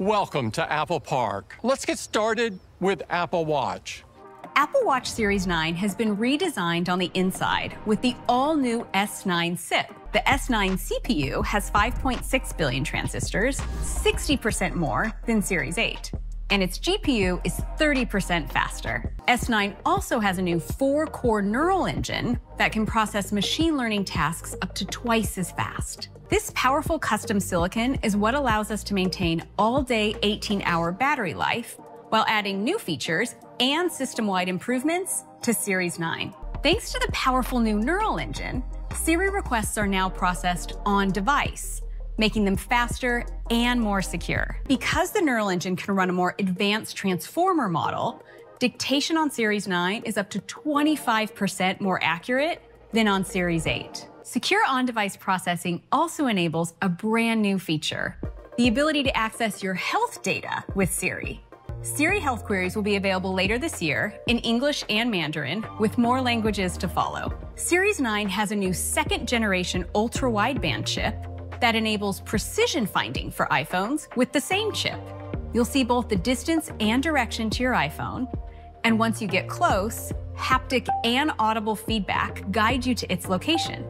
Welcome to Apple Park. Let's get started with Apple Watch. Apple Watch Series 9 has been redesigned on the inside with the all-new S9 chip. The S9 CPU has 5.6 billion transistors, 60% more than Series 8. And its GPU is 30% faster. S9 also has a new 4-core neural engine that can process machine learning tasks up to twice as fast. This powerful custom silicon is what allows us to maintain all-day 18-hour battery life while adding new features and system-wide improvements to Series 9. Thanks to the powerful new neural engine, Siri requests are now processed on device, making them faster and more secure. Because the neural engine can run a more advanced transformer model, dictation on Series 9 is up to 25% more accurate than on Series 8. Secure on-device processing also enables a brand new feature, the ability to access your health data with Siri. Siri health queries will be available later this year in English and Mandarin, with more languages to follow. Series 9 has a new second-generation ultra-wideband chip that enables precision finding for iPhones with the same chip. You'll see both the distance and direction to your iPhone, and once you get close, haptic and audible feedback guide you to its location,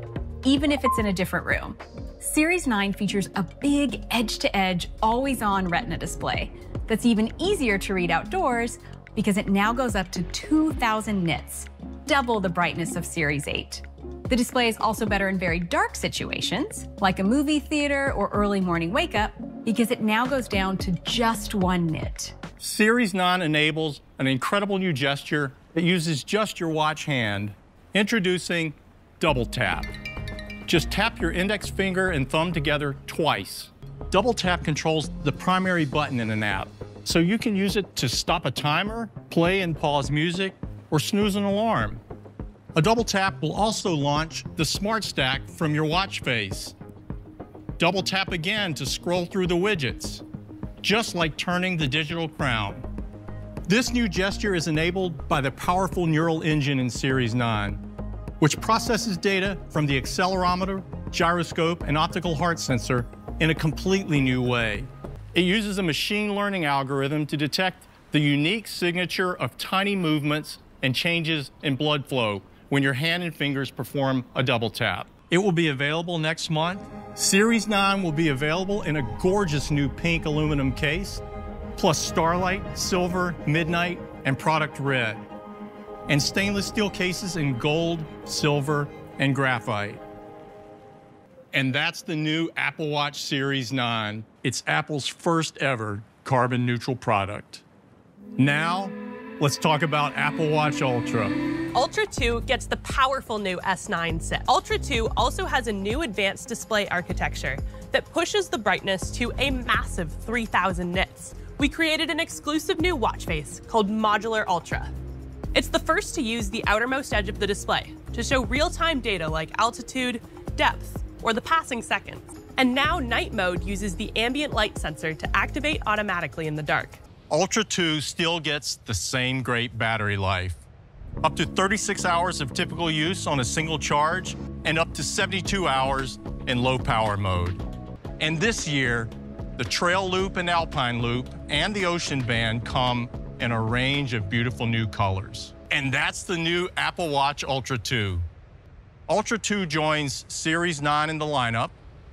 even if it's in a different room. Series 9 features a big edge-to-edge, always-on Retina display that's even easier to read outdoors because it now goes up to 2,000 nits, double the brightness of Series 8. The display is also better in very dark situations, like a movie theater or early morning wake-up, because it now goes down to just 1 nit. Series 9 enables an incredible new gesture that uses just your watch hand. Introducing Double Tap. Just tap your index finger and thumb together twice. Double Tap controls the primary button in an app, so you can use it to stop a timer, play and pause music, or snooze an alarm. A double tap will also launch the Smart Stack from your watch face. Double tap again to scroll through the widgets, just like turning the digital crown. This new gesture is enabled by the powerful neural engine in Series 9, which processes data from the accelerometer, gyroscope, and optical heart sensor in a completely new way. It uses a machine learning algorithm to detect the unique signature of tiny movements and changes in blood flow when your hand and fingers perform a double tap. It will be available next month. Series 9 will be available in a gorgeous new pink aluminum case, plus starlight, silver, midnight, and product red, and stainless steel cases in gold, silver, and graphite. And that's the new Apple Watch Series 9. It's Apple's first ever carbon neutral product. Now, let's talk about Apple Watch Ultra. Ultra 2 gets the powerful new S9 chip. Ultra 2 also has a new advanced display architecture that pushes the brightness to a massive 3,000 nits. We created an exclusive new watch face called Modular Ultra. It's the first to use the outermost edge of the display to show real-time data like altitude, depth, or the passing seconds. And now night mode uses the ambient light sensor to activate automatically in the dark. Ultra 2 still gets the same great battery life. Up to 36 hours of typical use on a single charge, and up to 72 hours in low power mode. And this year, the Trail Loop and Alpine Loop and the Ocean Band come in a range of beautiful new colors. And that's the new Apple Watch Ultra 2. Ultra 2 joins Series 9 in the lineup,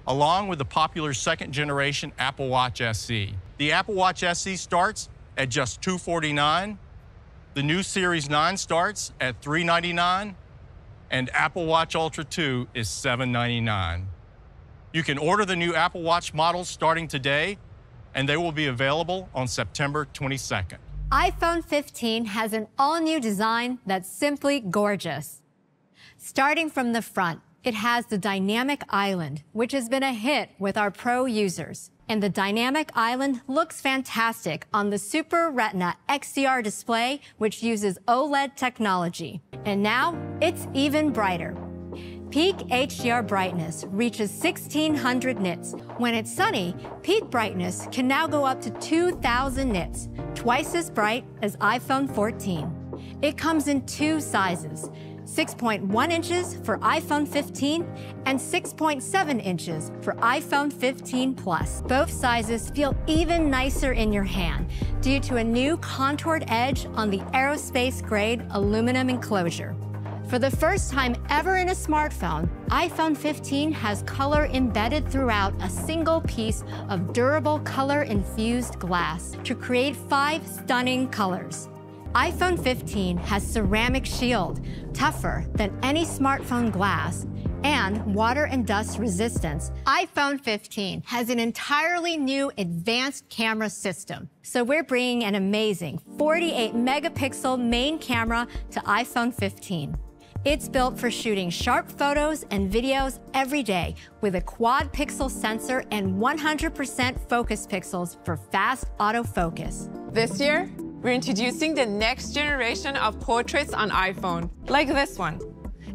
along with the popular second-generation Apple Watch SE. The Apple Watch SE starts at just $249. The new Series 9 starts at $399, and Apple Watch Ultra 2 is $799. You can order the new Apple Watch models starting today, and they will be available on September 22nd. iPhone 15 has an all-new design that's simply gorgeous. Starting from the front, it has the Dynamic Island, which has been a hit with our Pro users. And the Dynamic Island looks fantastic on the Super Retina XDR display, which uses OLED technology. And now, it's even brighter. Peak HDR brightness reaches 1,600 nits. When it's sunny, peak brightness can now go up to 2,000 nits, twice as bright as iPhone 14. It comes in 2 sizes, 6.1 inches for iPhone 15, and 6.7 inches for iPhone 15 Plus. Both sizes feel even nicer in your hand due to a new contoured edge on the aerospace-grade aluminum enclosure. For the first time ever in a smartphone, iPhone 15 has color embedded throughout a single piece of durable color-infused glass to create 5 stunning colors. iPhone 15 has ceramic shield, tougher than any smartphone glass, and water and dust resistance. iPhone 15 has an entirely new advanced camera system. So we're bringing an amazing 48 megapixel main camera to iPhone 15. It's built for shooting sharp photos and videos every day with a quad pixel sensor and 100% focus pixels for fast autofocus. This year, we're introducing the next generation of portraits on iPhone, like this one.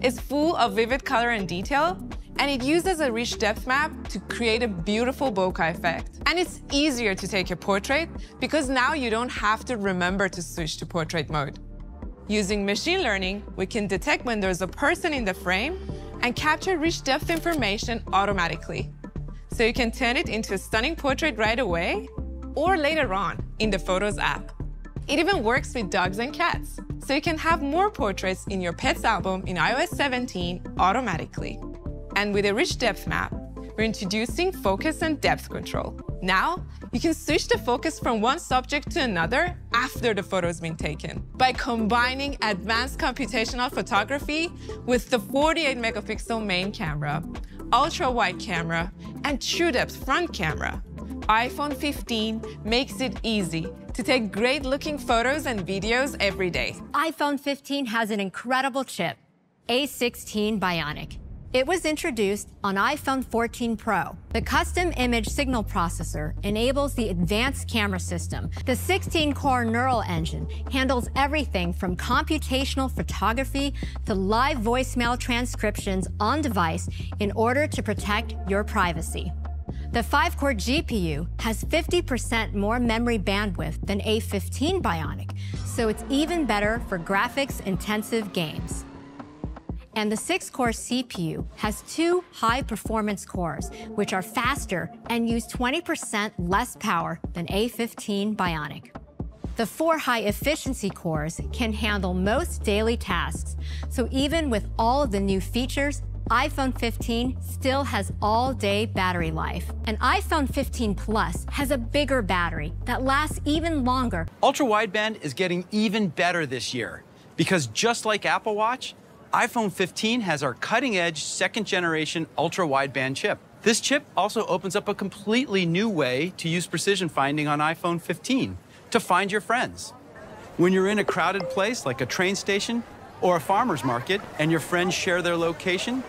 It's full of vivid color and detail, and it uses a rich depth map to create a beautiful bokeh effect. And it's easier to take a portrait because now you don't have to remember to switch to portrait mode. Using machine learning, we can detect when there's a person in the frame and capture rich depth information automatically. So you can turn it into a stunning portrait right away or later on in the Photos app. It even works with dogs and cats, so you can have more portraits in your pet's album in iOS 17 automatically. And with a rich depth map, we're introducing focus and depth control. Now, you can switch the focus from one subject to another after the photo's been taken by combining advanced computational photography with the 48 megapixel main camera, ultra-wide camera, and true depth front camera. iPhone 15 makes it easy to take great-looking photos and videos every day. iPhone 15 has an incredible chip, A17 Bionic. It was introduced on iPhone 14 Pro. The custom image signal processor enables the advanced camera system. The 16-core neural engine handles everything from computational photography to live voicemail transcriptions on device in order to protect your privacy. The 5-core GPU has 50% more memory bandwidth than A15 Bionic, so it's even better for graphics-intensive games. And the 6-core CPU has 2 high-performance cores, which are faster and use 20% less power than A15 Bionic. The 4 high-efficiency cores can handle most daily tasks, so even with all of the new features, iPhone 15 still has all-day battery life. And iPhone 15 Plus has a bigger battery that lasts even longer. Ultra-wideband is getting even better this year because just like Apple Watch, iPhone 15 has our cutting-edge second-generation ultra-wideband chip. This chip also opens up a completely new way to use precision finding on iPhone 15 to find your friends. When you're in a crowded place like a train station or a farmer's market and your friends share their location,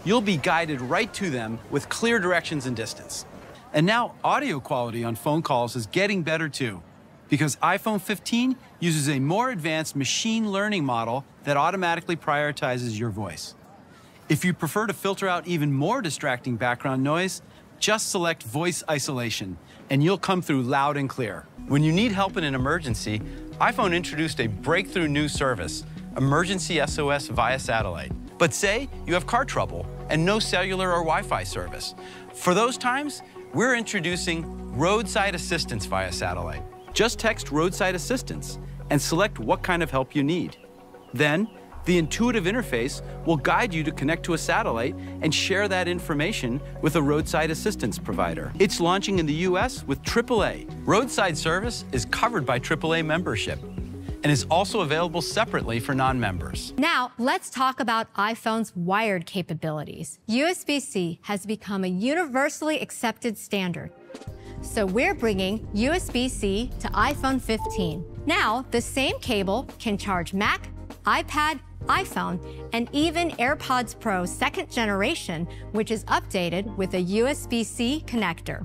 you'll be guided right to them with clear directions and distance. And now audio quality on phone calls is getting better too, because iPhone 15 uses a more advanced machine learning model that automatically prioritizes your voice. If you prefer to filter out even more distracting background noise, just select voice isolation, and you'll come through loud and clear. When you need help in an emergency, iPhone introduced a breakthrough new service, Emergency SOS via satellite. But say you have car trouble and no cellular or Wi-Fi service. For those times, we're introducing roadside assistance via satellite. Just text roadside assistance and select what kind of help you need. Then, the intuitive interface will guide you to connect to a satellite and share that information with a roadside assistance provider. It's launching in the US with AAA. Roadside service is covered by AAA membership and is also available separately for non-members. Now, let's talk about iPhone's wired capabilities. USB-C has become a universally accepted standard. So we're bringing USB-C to iPhone 15. Now, the same cable can charge Mac, iPad, iPhone, and even AirPods Pro 2nd generation, which is updated with a USB-C connector.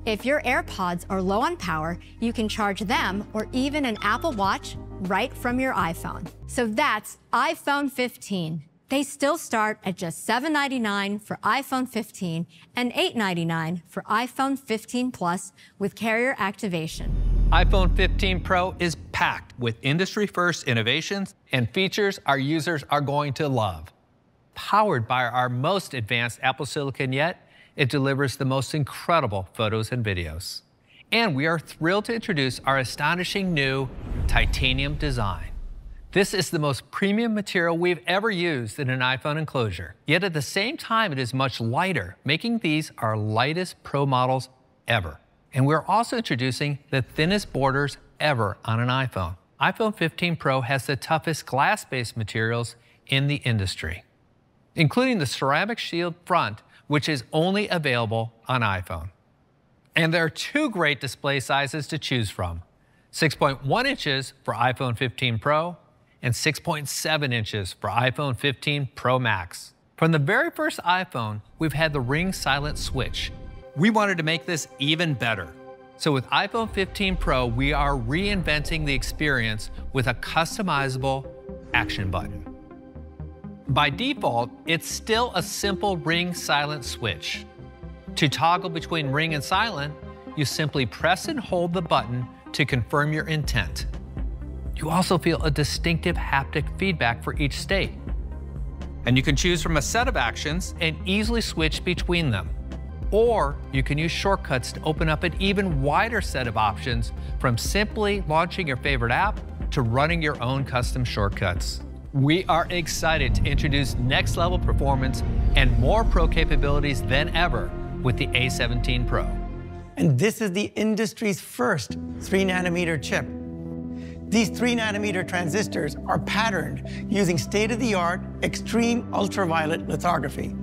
If your AirPods are low on power, you can charge them or even an Apple Watch right from your iPhone. So that's iPhone 15. They still start at just $799 for iPhone 15 and $899 for iPhone 15 Plus with carrier activation. iPhone 15 Pro is packed with industry-first innovations and features our users are going to love. Powered by our most advanced Apple Silicon yet, it delivers the most incredible photos and videos. And we are thrilled to introduce our astonishing new titanium design. This is the most premium material we've ever used in an iPhone enclosure. Yet at the same time, it is much lighter, making these our lightest Pro models ever. And we're also introducing the thinnest borders ever on an iPhone. iPhone 15 Pro has the toughest glass-based materials in the industry, including the ceramic shield front, which is only available on iPhone. And there are two great display sizes to choose from: 6.1 inches for iPhone 15 Pro and 6.7 inches for iPhone 15 Pro Max. From the very first iPhone, we've had the ring silent switch. We wanted to make this even better. So with iPhone 15 Pro, we are reinventing the experience with a customizable action button. By default, it's still a simple ring silent switch. To toggle between ring and silent, you simply press and hold the button to confirm your intent. You also feel a distinctive haptic feedback for each state. And you can choose from a set of actions and easily switch between them. Or you can use shortcuts to open up an even wider set of options, from simply launching your favorite app to running your own custom shortcuts. We are excited to introduce next-level performance and more Pro capabilities than ever with the A17 Pro. And this is the industry's first 3nm chip. These 3nm transistors are patterned using state-of-the-art extreme ultraviolet lithography.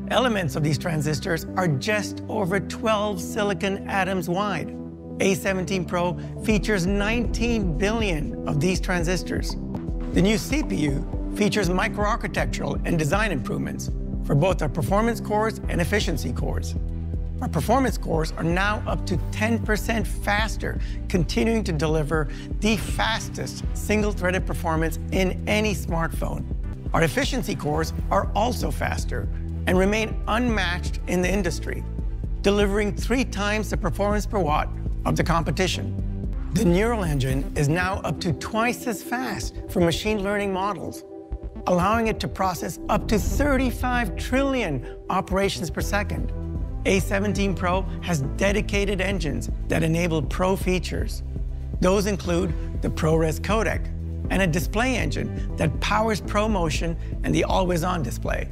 Elements of these transistors are just over 12 silicon atoms wide. A17 Pro features 19 billion of these transistors. The new CPU features microarchitectural and design improvements for both our performance cores and efficiency cores. Our performance cores are now up to 10% faster, continuing to deliver the fastest single-threaded performance in any smartphone. Our efficiency cores are also faster and remain unmatched in the industry, delivering 3 times the performance per watt of the competition. The neural engine is now up to twice as fast for machine learning models, allowing it to process up to 35 trillion operations per second. A17 Pro has dedicated engines that enable Pro features. Those include the Pro-est codec and a display engine that powers ProMotion and the always-on display.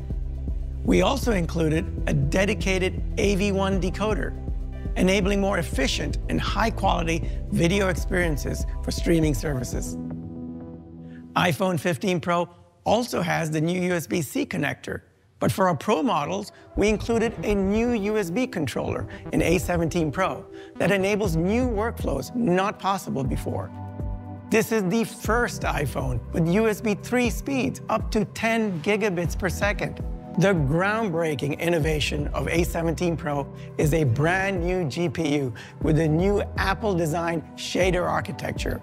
We also included a dedicated AV1 decoder, enabling more efficient and high-quality video experiences for streaming services. iPhone 15 Pro also has the new USB-C connector, but for our Pro models, we included a new USB controller in A17 Pro that enables new workflows not possible before. This is the first iPhone with USB 3 speeds up to 10 gigabits per second. The groundbreaking innovation of A17 Pro is a brand new GPU with a new Apple-designed shader architecture.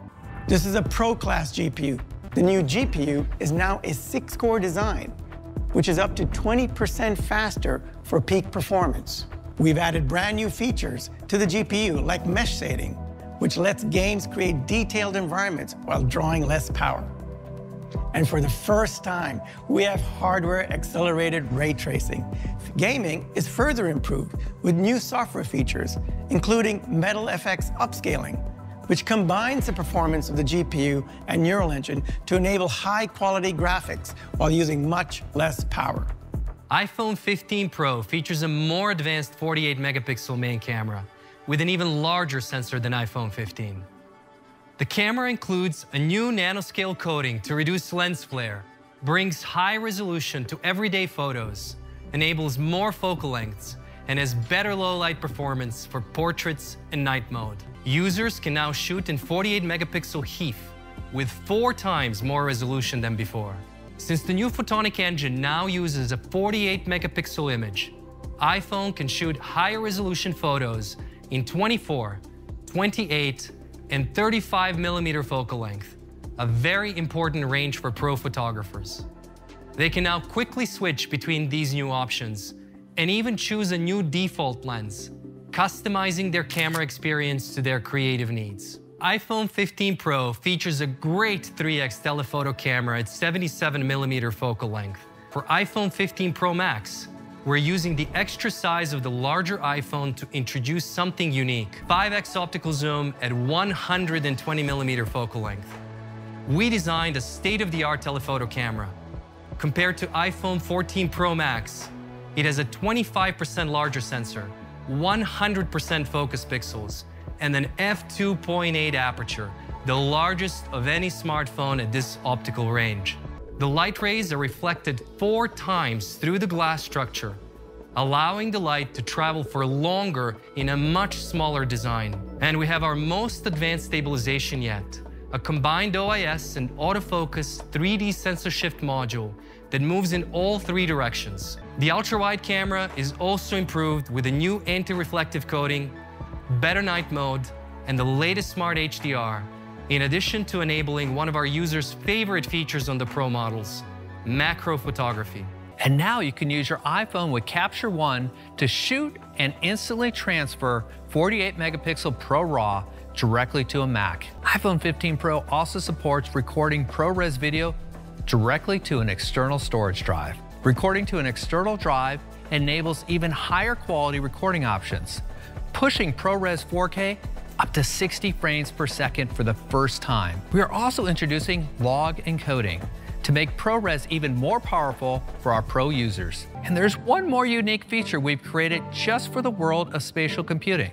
This is a Pro-class GPU. The new GPU is now a 6-core design, which is up to 20% faster for peak performance. We've added brand new features to the GPU, like mesh shading, which lets games create detailed environments while drawing less power. And for the first time, we have hardware-accelerated ray tracing. Gaming is further improved with new software features, including Metal FX upscaling, which combines the performance of the GPU and neural engine to enable high-quality graphics while using much less power. iPhone 15 Pro features a more advanced 48-megapixel main camera with an even larger sensor than iPhone 15. The camera includes a new nanoscale coating to reduce lens flare, brings high resolution to everyday photos, enables more focal lengths, and has better low-light performance for portraits and night mode. Users can now shoot in 48-megapixel HEIF with 4 times more resolution than before. Since the new photonic engine now uses a 48-megapixel image, iPhone can shoot higher resolution photos in 24, 28, and 35mm focal length, a very important range for pro photographers. They can now quickly switch between these new options and even choose a new default lens, customizing their camera experience to their creative needs. iPhone 15 Pro features a great 3x telephoto camera at 77mm focal length. For iPhone 15 Pro Max, we're using the extra size of the larger iPhone to introduce something unique. 5x optical zoom at 120mm focal length. We designed a state-of-the-art telephoto camera. Compared to iPhone 14 Pro Max, it has a 25% larger sensor, 100% focus pixels, and an f2.8 aperture, the largest of any smartphone at this optical range. The light rays are reflected 4 times through the glass structure, allowing the light to travel for longer in a much smaller design. And we have our most advanced stabilization yet, a combined OIS and autofocus 3D sensor shift module that moves in all 3 directions. The ultra-wide camera is also improved with a new anti-reflective coating, better night mode, and the latest smart HDR, in addition to enabling one of our users' favorite features on the Pro models, macro photography. And now you can use your iPhone with Capture One to shoot and instantly transfer 48 megapixel Pro RAW directly to a Mac. iPhone 15 Pro also supports recording ProRes video directly to an external storage drive. Recording to an external drive enables even higher quality recording options, pushing ProRes 4K up to 60 frames per second for the first time. We are also introducing log encoding to make ProRes even more powerful for our Pro users. And there's one more unique feature we've created just for the world of spatial computing.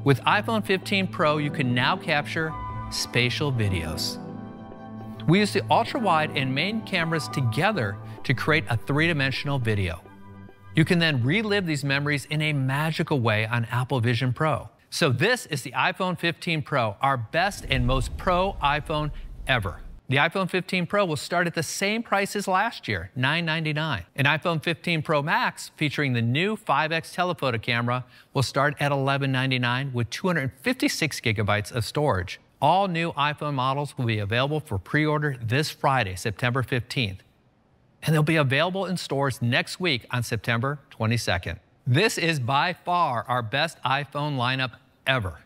With iPhone 15 Pro, you can now capture spatial videos. We use the ultra-wide and main cameras together to create a 3-dimensional video. You can then relive these memories in a magical way on Apple Vision Pro. So this is the iPhone 15 Pro, our best and most pro iPhone ever. The iPhone 15 Pro will start at the same price as last year, $999. An iPhone 15 Pro Max, featuring the new 5x telephoto camera, will start at $1199 with 256 gigabytes of storage. All new iPhone models will be available for pre-order this Friday, September 15th. And they'll be available in stores next week on September 22nd. This is by far our best iPhone lineup ever.